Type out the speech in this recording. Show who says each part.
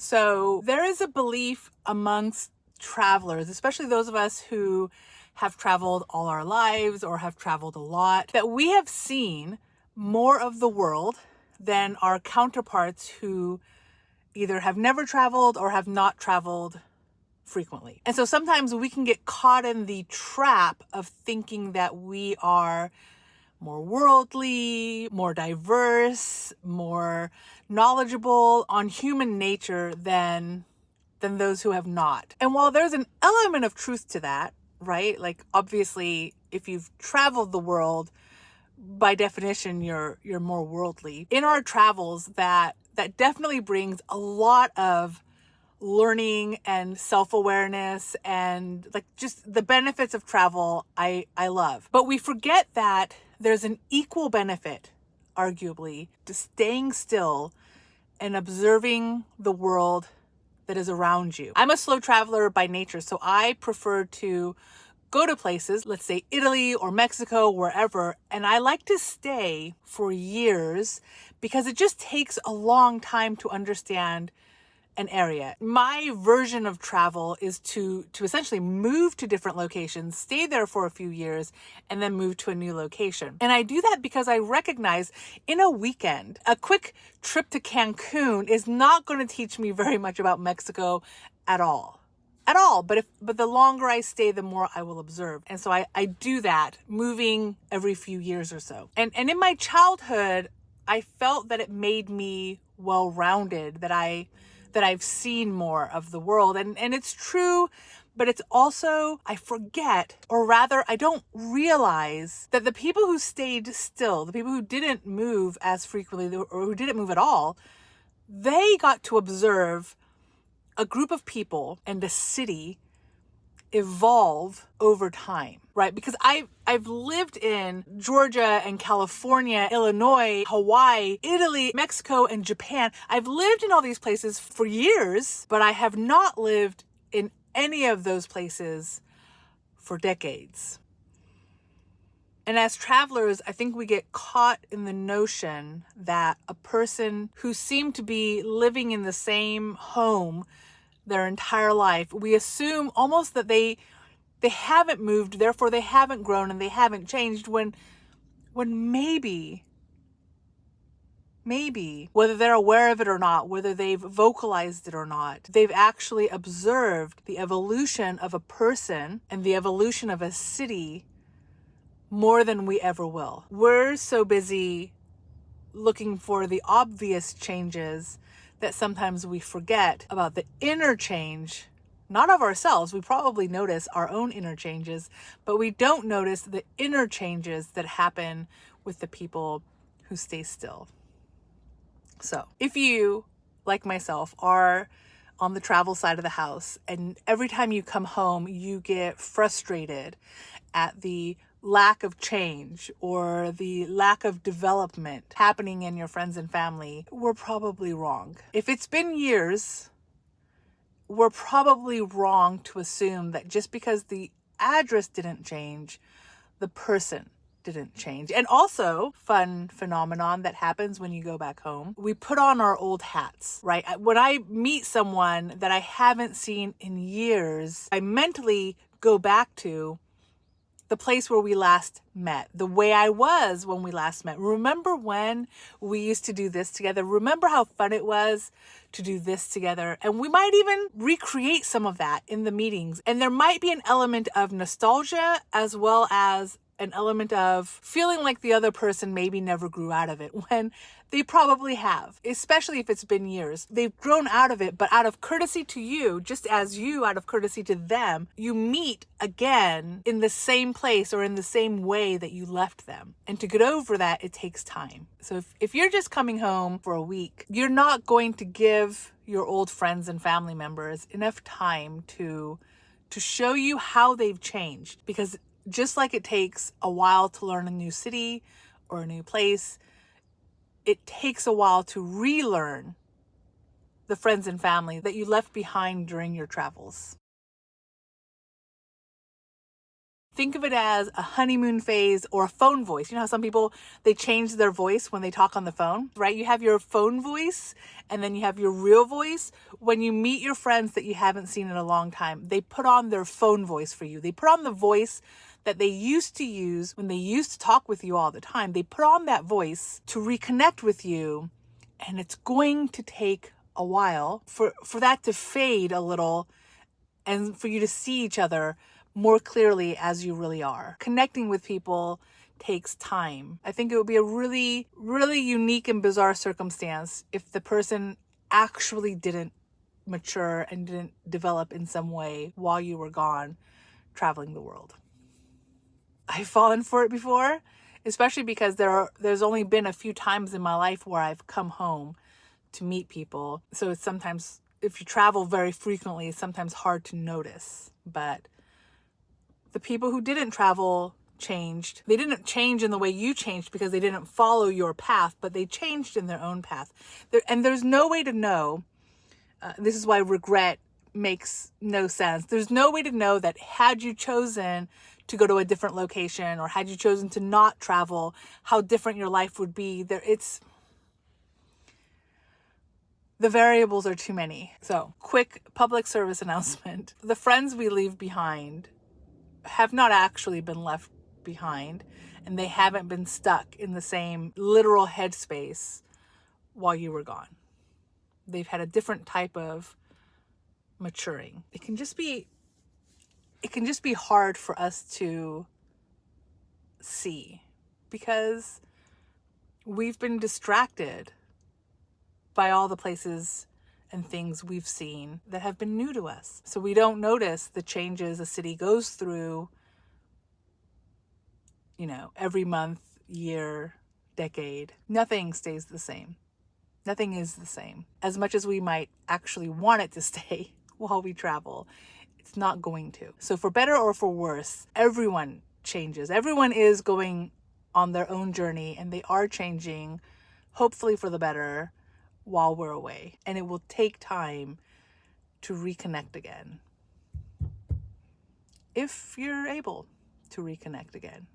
Speaker 1: So there is a belief amongst travelers, especially those of us who have traveled all our lives or have traveled a lot, that we have seen more of the world than our counterparts who either have never traveled or have not traveled frequently. And so sometimes we can get caught in the trap of thinking that we are more worldly, more diverse, more knowledgeable on human nature than those who have not. And while there's an element of truth to that, right? Like obviously if you've traveled the world, by definition you're more worldly. In our travels, that definitely brings a lot of learning and self-awareness and like just the benefits of travel I love. But we forget that there's an equal benefit, arguably, to staying still and observing the world that is around you. I'm a slow traveler by nature, so I prefer to go to places, let's say Italy or Mexico, wherever, and I like to stay for years because it just takes a long time to understand an area. My version of travel is to essentially move to different locations, stay there for a few years, and then move to a new location. And I do that because I recognize in a weekend, a quick trip to Cancun is not going to teach me very much about Mexico at all. But the longer I stay, the more I will observe. And so I do that, moving every few years or so. And in my childhood, I felt that it made me well-rounded, that I've seen more of the world. And it's true, but it's also, I forget, or rather I don't realize that the people who stayed still, the people who didn't move as frequently or who didn't move at all, they got to observe a group of people and a city evolve over time, right? Because I've lived in Georgia and California, Illinois, Hawaii, Italy, Mexico, and Japan. I've lived in all these places for years, but I have not lived in any of those places for decades. And as travelers, I think we get caught in the notion that a person who seemed to be living in the same home their entire life, we assume almost that they haven't moved, therefore they haven't grown and they haven't changed, when maybe, whether they're aware of it or not, whether they've vocalized it or not, they've actually observed the evolution of a person and the evolution of a city more than we ever will. We're so busy looking for the obvious changes that sometimes we forget about the inner change, not of ourselves. We probably notice our own inner changes, but we don't notice the inner changes that happen with the people who stay still. So if you, like myself, are on the travel side of the house and every time you come home, you get frustrated at the lack of change or the lack of development happening in your friends and family, we're probably wrong. If it's been years, we're probably wrong to assume that just because the address didn't change, the person didn't change. And also, fun phenomenon that happens when you go back home, we put on our old hats, right? When I meet someone that I haven't seen in years, I mentally go back to the place where we last met, the way I was when we last met. Remember when we used to do this together? Remember how fun it was to do this together? And we might even recreate some of that in the meetings. And there might be an element of nostalgia as well as an element of feeling like the other person maybe never grew out of it when they probably have, especially if it's been years. They've grown out of it, but out of courtesy to you, just as you, out of courtesy to them, you meet again in the same place or in the same way that you left them. And to get over that, it takes time. So if you're just coming home for a week, you're not going to give your old friends and family members enough time to show you how they've changed, because just like it takes a while to learn a new city or a new place, it takes a while to relearn the friends and family that you left behind during your travels. Think of it as a honeymoon phase or a phone voice. You know how some people, they change their voice when they talk on the phone, right? You have your phone voice and then you have your real voice. When you meet your friends that you haven't seen in a long time, they put on their phone voice for you. They put on the voice that they used to use when they used to talk with you all the time. They put on that voice to reconnect with you, and it's going to take a while for that to fade a little and for you to see each other more clearly as you really are. Connecting with people takes time. I think it would be a really, really unique and bizarre circumstance if the person actually didn't mature and didn't develop in some way while you were gone traveling the world. I've fallen for it before, especially because there's only been a few times in my life where I've come home to meet people. So it's sometimes, if you travel very frequently, it's sometimes hard to notice. But the people who didn't travel changed. They didn't change in the way you changed because they didn't follow your path, but they changed in their own path. And there's no way to know. This is why regret makes no sense. There's no way to know that had you chosen to go to a different location or had you chosen to not travel, how different your life would be. The variables are too many. So, quick public service announcement. The friends we leave behind have not actually been left behind, and they haven't been stuck in the same literal headspace while you were gone. They've had a different type of maturing. It can just be hard for us to see because we've been distracted by all the places and things we've seen that have been new to us. So we don't notice the changes a city goes through, every month, year, decade. Nothing stays the same. Nothing is the same. As much as we might actually want it to stay while we travel, it's not going to. So for better or for worse, everyone changes. Everyone is going on their own journey, and they are changing, hopefully for the better, while we're away. And it will take time to reconnect again, if you're able to reconnect again.